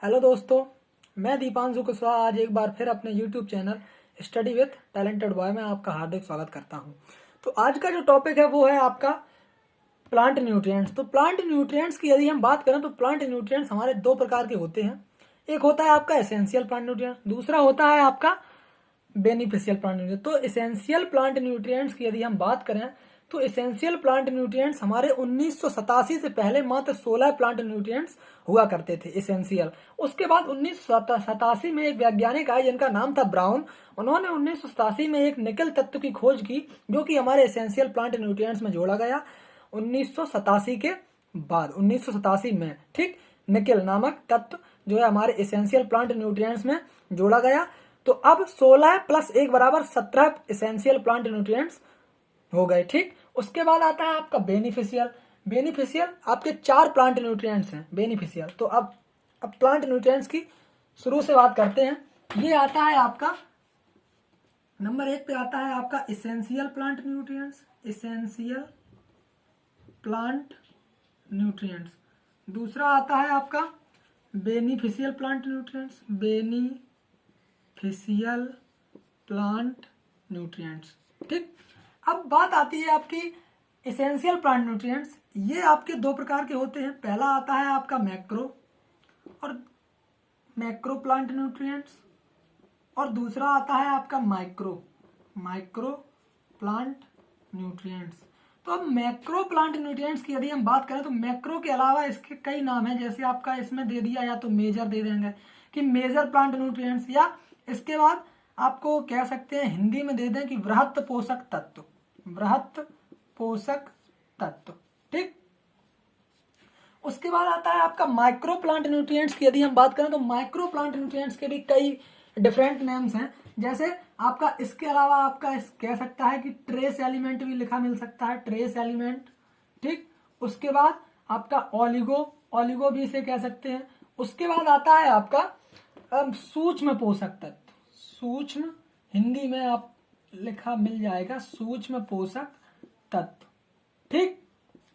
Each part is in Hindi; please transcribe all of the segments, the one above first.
हेलो दोस्तों, मैं दीपांशु कुशवाहा आज एक बार फिर अपने YouTube channel study with talented boy में आपका हार्दिक स्वागत करता हूं। तो आज का जो टॉपिक है वो है आपका प्लांट न्यूट्रिएंट्स। तो प्लांट न्यूट्रिएंट्स की यदि हम बात करें तो प्लांट न्यूट्रिएंट्स हमारे दो प्रकार के होते हैं। एक होता है आपका एसेंशियल प्लांट न्यूट्रिएंट्स, दूसरा होता है आपका बेनिफिशियल प्लांट न्यूट्रिएंट्स। तो एसेंशियल प्लांट न्यूट्रिएंट्स की यदि हम बात करें तो एसेंशियल प्लांट न्यूट्रिएंट्स हमारे 1987 से पहले मात्र 16 प्लांट न्यूट्रिएंट्स हुआ करते थे एसेंशियल। उसके बाद 1987 में एक वैज्ञानिक आए जिनका नाम था ब्राउन। उन्होंने 1987 में एक निकल तत्व की खोज की जो कि हमारे एसेंशियल प्लांट न्यूट्रिएंट्स में जोड़ा गया 1987 के बाद। 1987 में ठीक निकल नामक तत्व जो है हमारे एसेंशियल प्लांट न्यूट्रिएंट्स में जोड़ा गया। तो अब 16 प्लस 1 बराबर 17 एसेंशियल प्लांट न्यूट्रिएंट्स हो गए। ठीक, उसके बाद आता है आपका बेनिफिशियल। बेनिफिशियल आपके 4 प्लांट न्यूट्रिएंट्स हैं बेनिफिशियल। तो अब प्लांट न्यूट्रिएंट्स की शुरू से बात करते हैं। ये आता है आपका नंबर 1 पे आता है आपका essential plant nutrients, essential plant nutrients. दूसरा आता है आपका beneficial plant nutrients, beneficial plant nutrients. ठीक, अब बात आती है आपकी एसेंशियल प्लांट न्यूट्रिएंट्स। ये आपके दो प्रकार के होते हैं। पहला आता है आपका मैक्रो प्लांट न्यूट्रिएंट्स और दूसरा आता है आपका माइक्रो प्लांट न्यूट्रिएंट्स। तो अब मैक्रो प्लांट न्यूट्रिएंट्स की यदि हम बात करें तो मैक्रो के अलावा इसके कई नाम हैं। जैसे आपका इसमें दे दिया या तो मेजर दे देंगे कि मेजर प्लांट न्यूट्रिएंट्स, या इसके बाद आपको कह सकते हैं हिंदी में दे दें कि वृहत पोषक तत्व, वृहत पोषक तत्व। ठीक, उसके बाद आता है आपका माइक्रो प्लांट न्यूट्रिएंट्स की यदि हम बात करें तो माइक्रो प्लांट न्यूट्रिएंट्स के भी कई डिफरेंट नेम्स हैं। जैसे आपका इसके अलावा आपका कह सकता है कि ट्रेस एलिमेंट भी लिखा मिल सकता है, ट्रेस एलिमेंट। ठीक, उसके बाद आपका ओलिगो भी इसे कह सकते हैं। उसके बाद आता है आपका सूक्ष्म पोषक तत्व, सूक्ष्म हिंदी में आप लिखा मिल जाएगा सूक्ष्म पोषक तत्व। ठीक,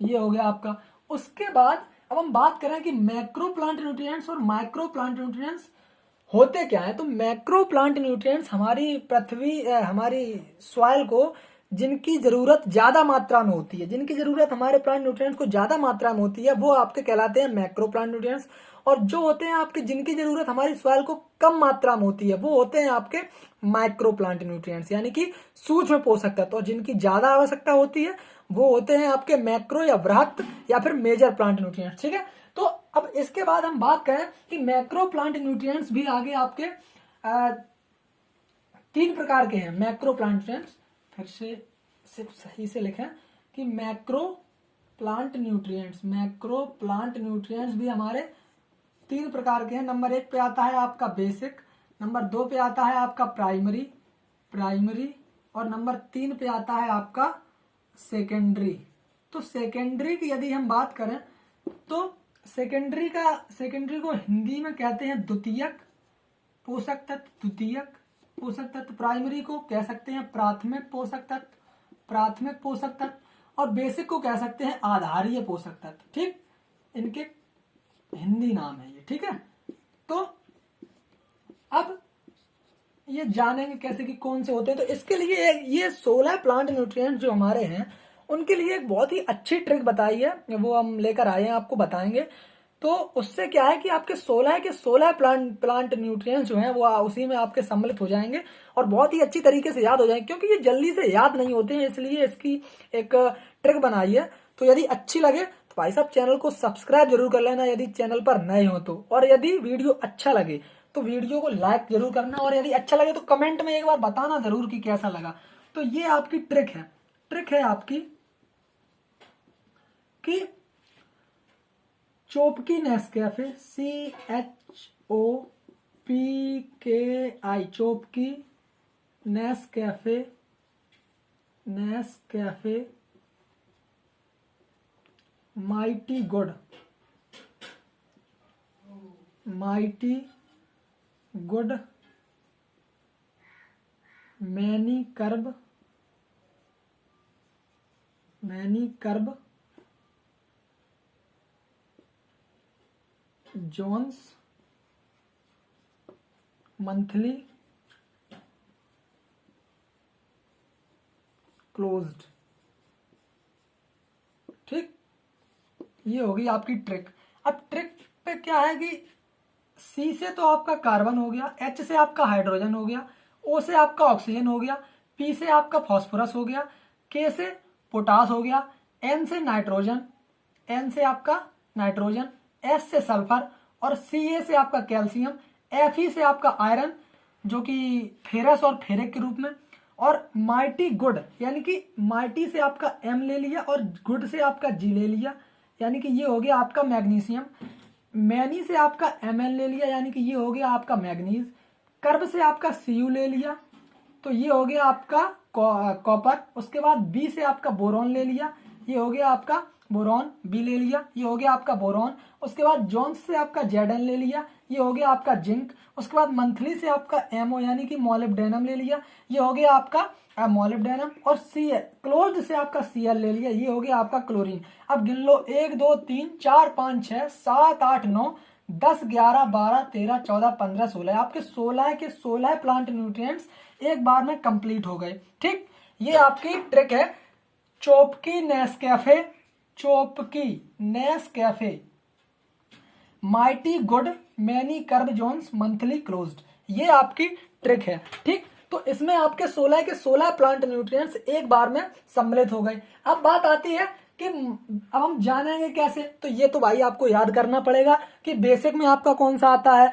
ये हो गया आपका। उसके बाद अब हम बात करें कि मैक्रो प्लांट न्यूट्रिएंट्स और माइक्रो प्लांट न्यूट्रिएंट्स होते क्या है। तो मैक्रो प्लांट न्यूट्रिएंट्स हमारी पृथ्वी हमारी सॉइल को जिनकी जरूरत ज्यादा मात्रा में होती है, जिनकी जरूरत हमारे प्लांट न्यूट्रिएंट्स को ज्यादा मात्रा में होती है, वो आपके कहलाते हैं मैक्रो प्लांट न्यूट्रिएंट्स। और जो होते हैं आपके जिनकी जरूरत हमारी सॉइल को कम मात्रा में होती है वो होते हैं आपके माइक्रो प्लांट न्यूट्रिएंट्स, यानी कि सूक्ष्म पोषक तत्व। और जिनकी ज्यादा आवश्यकता होती है वो होते हैं आपके मैक्रो या वृहत या फिर मेजर प्लांट न्यूट्रिएंट्स। ठीक है, तो अब इसके बाद हम बात करें कि मैक्रो प्लांट न्यूट्रिएंट्स भी आगे आपके 3 प्रकार के हैं। मैक्रो प्लांट न्यूट्रिएंट्स फिर से सिर्फ सही से लिखें कि मैक्रो प्लांट न्यूट्रिएंट्स भी हमारे 3 प्रकार के हैं। नंबर 1 पे आता है आपका बेसिक, नंबर 2 पे आता है आपका प्राइमरी और नंबर 3 पे आता है आपका सेकेंडरी। तो सेकेंडरी की यदि हम बात करें तो सेकेंडरी को हिंदी में कहते हैं द्वितीयक पोषक तत्व। प्राइमरी को कह सकते हैं प्राथमिक पोषक तत्व और बेसिक को कह सकते हैं आधारीय पोषक तत्व। ठीक, इनके हिंदी नाम है ये। ठीक है, तो अब ये जानेंगे कैसे कि कौन से होते हैं। तो इसके लिए ये 16 प्लांट न्यूट्रिएंट्स जो हमारे हैं उनके लिए एक बहुत ही अच्छी ट्रिक बताई है, वो हम लेकर आए हैं, आपको बताएंगे। तो उससे क्या है कि आपके 16 के 16 प्लांट न्यूट्रिएंट्स जो हैं वो उसी में आपके सम्मिलित हो जाएंगे और बहुत ही अच्छी तरीके से याद हो जाएंगे, क्योंकि ये जल्दी से याद नहीं होते हैं, इसलिए इसकी एक ट्रिक बनाई है। तो यदि अच्छी लगे तो भाई साहब चैनल को सब्सक्राइब जरूर कर लेना यदि चैनल पर नए हो तो, और यदि वीडियो अच्छा लगे तो वीडियो को लाइक जरूर करना, और यदि अच्छा लगे तो कमेंट में एक बार बताना जरूर कि कैसा लगा। तो ये आपकी ट्रिक है आपकी कि चोपकी नेस्कैफे, CHOPKI, चोपकी Nescafe mighty good many curb Jones monthly closed. ठीक, ये होगी आपकी ट्रिक। अब ट्रिक पे क्या है कि सी से तो आपका कार्बन हो गया, एच से आपका हाइड्रोजन हो गया, ओ से आपका ऑक्सीजन हो गया, पी से आपका फास्फोरस हो गया, के से पोटास हो गया, एन से नाइट्रोजन, एन से आपका नाइट्रोजन, एस से सल्फर और सी ए से आपका कैल्शियम, एफ ई से आपका आयरन जो कि फेरस और फेरिक के रूप में, और माइटी गुड यानी कि माइटी से आपका एम ले लिया और गुड से आपका जी ले लिया, यानी कि ये हो गया आपका मैग्नीशियम। मैनी से आपका Mn ले लिया, यानी कि ये हो गया आपका मैग्नीज। कर्ब से आपका Cu ले लिया, तो ये हो गया आपका कॉपर। उसके बाद बी से आपका बोरॉन ले लिया, ये हो गया आपका बोरॉन, बी ले लिया, ये हो गया आपका बोरॉन। उसके बाद जोन्स से आपका Zn ले लिया, ये हो गया आपका जिंक। उसके बाद मंथली से आपका MO यानी कि मोलिब्डेनम ले लिया, ये हो गया आपका मोलिब्डेनम। और Cl क्लोज्ड से आपका Cl ले लिया, ये हो गया आपका क्लोरीन। अब गिन लो 1 2 3 4 5 6 7 8 9 10 11 12 13 14 15 16, आपके 16 के 16 प्लांट न्यूट्रिएंट्स एक बार में कंप्लीट हो गए। ठीक, ये आपकी ट्रिक है चोपकी नेस्कैफे, चोपकी Nescafe, mighty good, many curb Jones, monthly closed, ये आपकी ट्रिक है। ठीक, तो इसमें आपके 16 के 16 प्लांट न्यूट्रिएंट्स एक बार में सम्मिलित हो गए। अब बात आती है कि अब हम जानेंगे कैसे, तो ये तो भाई आपको याद करना पड़ेगा कि बेसिक में आपका कौन सा आता है,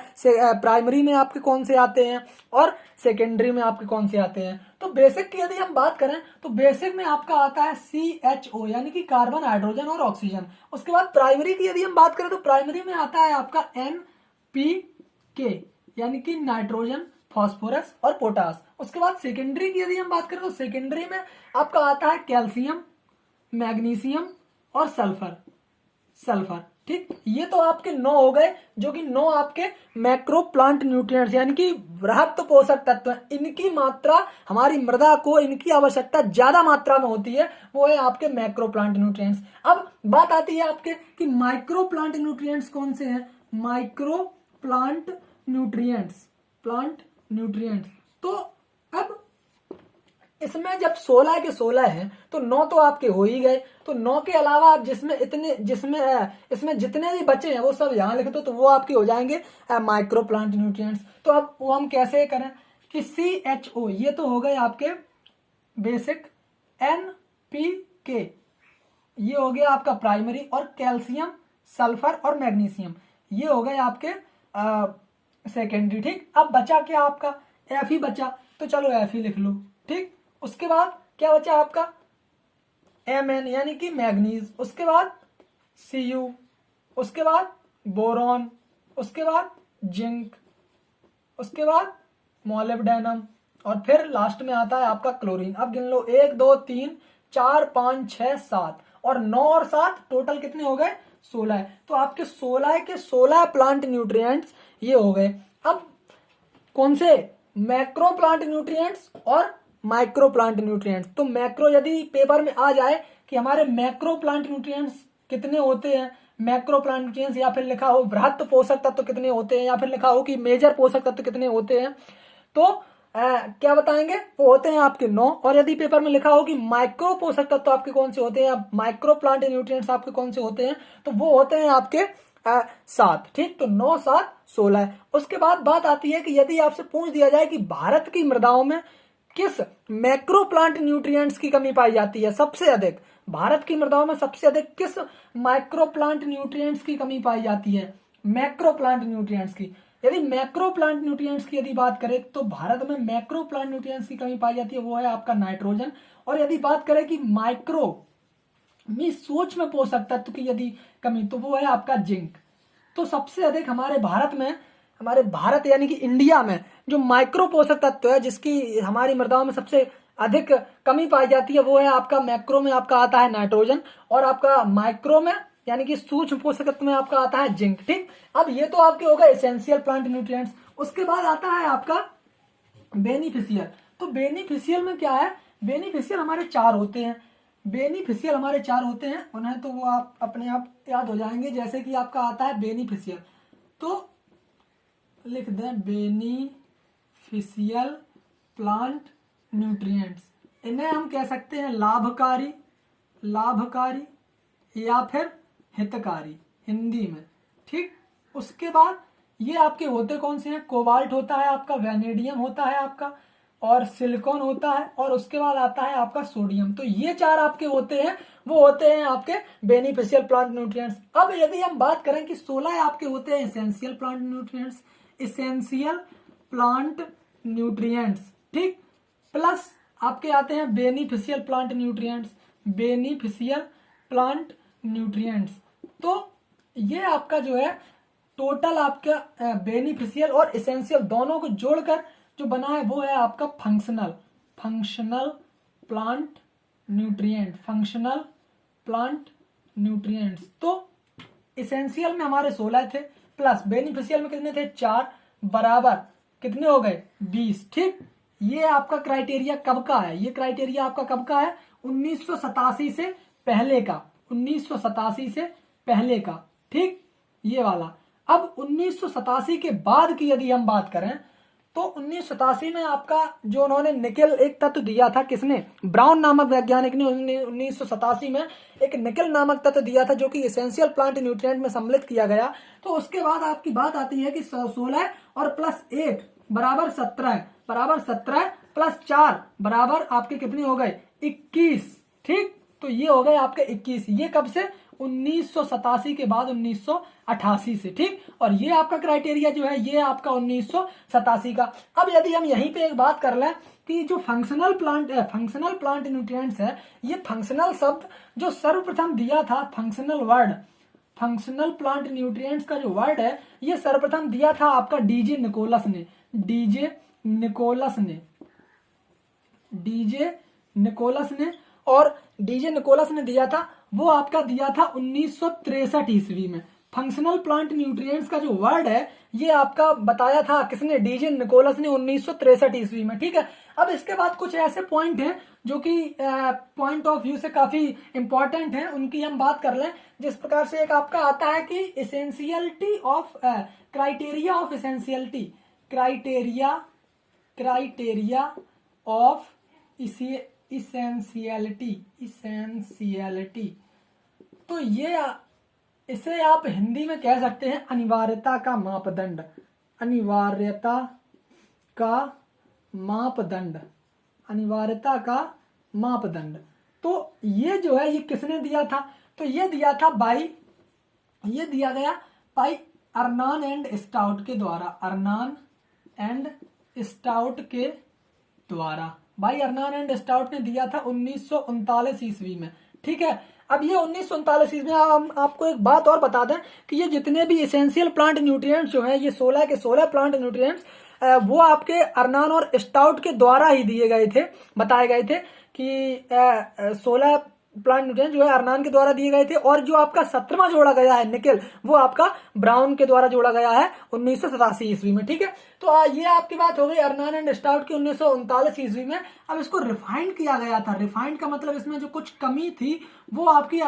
प्राइमरी में आपके कौन से आते हैं और सेकेंडरी में आपके कौन से आते हैं। तो बेसिक की यदि हम बात करें तो बेसिक में आपका आता है CHO यानी कि कार्बन, हाइड्रोजन और ऑक्सीजन। उसके बाद प्राइमरी की यदि हम बात करें तो प्राइमरी में आता है आपका NPK यानी कि नाइट्रोजन, फास्फोरस और पोटास। उसके बाद सेकेंडरी की यदि हम बात करें तो सेकेंडरी में आपका आता है कैल्शियम, मैग्नीशियम और सल्फर। ठीक, ये तो आपके 9 हो गए जो कि 9 आपके मैक्रो प्लांट न्यूट्रिएंट्स यानी कि बृहत पोषक तत्व हैं। इनकी मात्रा हमारी मृदा को, इनकी आवश्यकता ज्यादा मात्रा में होती है, वो है आपके मैक्रो प्लांट न्यूट्रिएंट्स। अब बात आती है आपके कि माइक्रो प्लांट न्यूट्रिएंट्स कौन से हैं। माइक्रो प्लांट न्यूट्रिएंट्स, तो अब इसमें जब 16 के 16 हैं तो 9 तो आपके हो ही गए, तो 9 के अलावा आप इसमें जितने भी बचे हैं वो सब यहाँ लिख दो, तो वो आपके हो जाएंगे माइक्रो प्लांट न्यूट्रिएंट्स। तो अब वो हम कैसे करें कि CHO ये तो हो गए आपके बेसिक, NPK ये हो गया आपका प्राइमरी, और कैल्शियम, सल्फर और मैग्नीशियम ये हो गए आपके सेकेंडरी। ठीक, अब बचा क्या आपका, Fe बचा, तो चलो Fe लिख लो। ठीक, उसके बाद क्या बचा आपका Mn यानी कि मैग्नीज, उसके बाद Cu, उसके बाद बोरॉन, उसके बाद जिंक, उसके बाद मोलिब्डेनम और फिर लास्ट में आता है आपका क्लोरीन। अब गिन लो 1 2 3 4 5 6 7 और 9 और 7 टोटल कितने हो गए 16। तो आपके 16 के 16 प्लांट न्यूट्रिएंट्स ये हो गए। अब कौन से, मैक्रो प्लांट न्यूट्रिएंट्स और माइक्रो प्लांट न्यूट्रिएंट्स। तो मैक्रो यदि पेपर में आ जाए कि हमारे मैक्रो प्लांट न्यूट्रिएंट्स कितने होते हैं, मैक्रो प्लांट न्यूट्रिएंट्स या फिर लिखा हो बृहत पोषक तत्व कितने होते हैं या फिर लिखा हो कि मेजर पोषक तत्व कितने होते हैं, तो क्या बताएंगे, वो होते हैं आपके 9। और यदि पेपर में लिखा हो कि माइक्रो पोषक तत्व आपके कौन से होते हैं या माइक्रो प्लांट न्यूट्रिएंट्स आपके कौन से होते हैं, तो वो होते हैं आपके 7। ठीक, तो 9 7 16। उसके बाद बात आती है कि यदि आपसे पूछ दिया जाए कि भारत की मृदाओं में किस मैक्रो प्लांट न्यूट्रिएंट्स की कमी पाई जाती है सबसे अधिक, भारत की मृदाओं में सबसे अधिक किस माइक्रो प्लांट न्यूट्रिएंट्स की कमी पाई जाती है, मैक्रो प्लांट न्यूट्रिएंट्स की। यदि मैक्रो प्लांट न्यूट्रिएंट्स की यदि बात करें तो भारत में मैक्रो प्लांट न्यूट्रिएंट्स की कमी पाई जाती है, वो है आपका नाइट्रोजन। और यदि बात करें कि माइक्रो में सूक्ष्म पोषक तत्व की यदि कमी, तो वो है आपका जिंक। तो सबसे अधिक हमारे भारत यानी कि इंडिया में जो माइक्रो पोषक तत्व है जिसकी हमारी मृदाओं में सबसे अधिक कमी पाई जाती है, वो है आपका मैक्रो में आपका आता है नाइट्रोजन, और आपका माइक्रो में यानी कि सूक्ष्म पोषक तत्व में आपका आता है जिंक। ठीक, अब ये तो आपके हो गए एसेंशियल प्लांट न्यूट्रिएंट्स। उसके बाद आता है आपका बेनिफिशियल। तो बेनिफिशियल में क्या है, बेनिफिशियल हमारे 4 होते हैं, उन्हें तो वो आप अपने आप याद हो जाएंगे। जैसे कि आपका आता है बेनिफिशियल, तो लिख दें बेनिफिशियल, बेनिफिशियल प्लांट न्यूट्रिएंट्स। इन्हें हम कह सकते हैं लाभकारी, लाभकारी या फिर हितकारी हिंदी में। ठीक, उसके बाद ये आपके होते कौन से हैं? कोबाल्ट होता है आपका, वेनेडियम होता है आपका, और सिलिकॉन होता है, और उसके बाद आता है आपका सोडियम। तो ये चार आपके होते हैं, वो होते हैं आपके बेनिफिशियल प्लांट न्यूट्रिएंट्स। अब यदि हम बात करें कि 16 आपके होते हैं essential plant nutrients, essential plant nutrients. ठीक, प्लस आपके आते हैं beneficial plant nutrients, beneficial plant nutrients. तो ये आपका जो है टोटल आपका बेनिफिशियल और एसेंशियल दोनों को जोड़कर जो बना है वो है आपका functional plant nutrient, functional plant nutrients. तो एसेंशियल में हमारे 16 थे, प्लस बेनिफिशियल में कितने थे? 4, बराबर कितने हो गए? 20। ठीक, ये आपका क्राइटेरिया कब का है? ये क्राइटेरिया आपका कब का है? 1987 से पहले का, 1987 से पहले का। ठीक, ये वाला। अब 1987 के बाद की यदि हम बात करें तो 1987 में आपका जो उन्होंने निकेल एक तत्व दिया था, किसने? ब्राउन नामक वैज्ञानिक ने 1987 में एक निकेल नामक तत्व दिया था जो कि एसेंशियल प्लांट न्यूट्रिएंट में सम्मिलित किया गया। तो उसके बाद आपकी बात आती है कि 16 और प्लस 1 बराबर 17, बराबर 17 प्लस 4 बराबर आपके कितने हो गए? 21। ठीक, तो ये हो गए आपके 21। ये कब से? 1987 के बाद 1988 से। ठीक, और ये आपका क्राइटेरिया जो है ये आपका 1987 का। अब यदि हम यहीं पे एक बात कर लें कि जो फंक्शनल प्लांट न्यूट्रिएंट्स है, ये फंक्शनल शब्द जो सर्वप्रथम दिया था, functional word, functional plant nutrients का जो वर्ड है ये सर्वप्रथम दिया था आपका डीजे निकोलस ने, डीजे निकोलस ने। और डीजे निकोलस ने दिया था, वो आपका दिया था 1963 ईस्वी में। फंक्शनल प्लांट न्यूट्रिएंट्स का जो वर्ड है ये आपका बताया था किसने? डीजे निकोलस ने 1963 ईस्वी में। ठीक है, अब इसके बाद कुछ ऐसे पॉइंट हैं जो कि पॉइंट ऑफ व्यू से काफी इंपॉर्टेंट हैं, उनकी हम बात कर लें। जिस प्रकार से एक आपका आता है कि essentiality of criteria of essentiality, criteria of essentiality. तो ये इसे आप हिंदी में कह सकते हैं अनिवार्यता का मापदंड, अनिवार्यता का मापदंड। तो ये जो है ये किसने दिया था? तो ये दिया था ये दिया गया बाई अर्नान एंड स्टाउट के द्वारा, अर्नान एंड स्टाउट के द्वारा, भाई अर्नान एंड स्टाउट ने दिया था 1939 ईस्वी में। ठीक है, अब ये 1939 ईस्वी में हम आपको एक बात और बता दें कि ये जितने भी एसेंशियल प्लांट न्यूट्रिएंट्स जो हैं, ये 16 के 16 प्लांट न्यूट्रिएंट्स वो आपके अर्नान और स्टाउट के द्वारा ही दिए गए थे, बताए गए थे कि 16 प्लांट न्यूट्रिएंट्स जो है अर्नान के द्वारा दिए गए थे। और जो आपका 17वां जोड़ा गया है निकेल, वो आपका ब्राउन के द्वारा जोड़ा गया है 1987 ईस्वी में। ठीक है, तो ये आपकी बात हो गई अर्नान एंड स्टाउट की 1939 ईस्वी में। अब इसको रिफाइंड किया गया था। रिफाइंड का मतलब इसमें जो कुछ कमी थी वो आपकी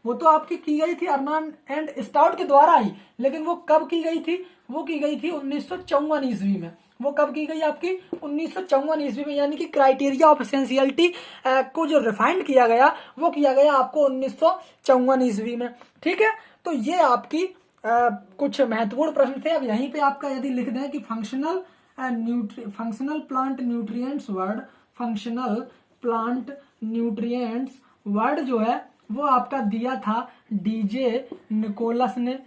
वो तो आपकी की गई थी अर्नान एंड स्टाउट के द्वारा ही, लेकिन वो कब की गई थी? वो की गई थी 1954 ईस्वी में। वो कब की गई आपकी? 1954 ईस्वी में। यानी कि क्राइटेरिया ऑफ एसेंशियलिटी को जो रिफाइंड किया गया वो किया गया आपको 1954 ईस्वी में। ठीक है, तो ये आपकी कुछ महत्वपूर्ण प्रश्न थे। अब यहीं पे आपका यदि लिख दें कि functional plant nutrients word, functional plant nutrients word जो है वो आपका दिया था डीजे निकोलस ने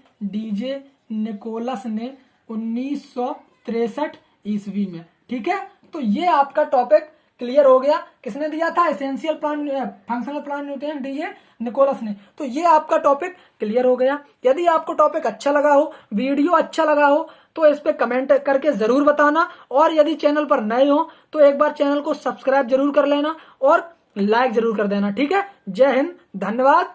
1963 ईस्वी में। ठीक है, तो ये आपका टॉपिक क्लियर हो गया। किसने दिया था? Essential plant functional plant nutrient D J Nicholas ने। तो ये आपका टॉपिक क्लियर हो गया। यदि आपको टॉपिक अच्छा लगा हो, वीडियो अच्छा लगा हो, तो इस पे कमेंट करके जरूर बताना। और यदि चैनल पर नए हो तो एक बार चैनल को सब्सक्राइब जरूर कर लेना और लाइक जरूर कर देना। ठीक है, जय हिंद, धन्यवाद।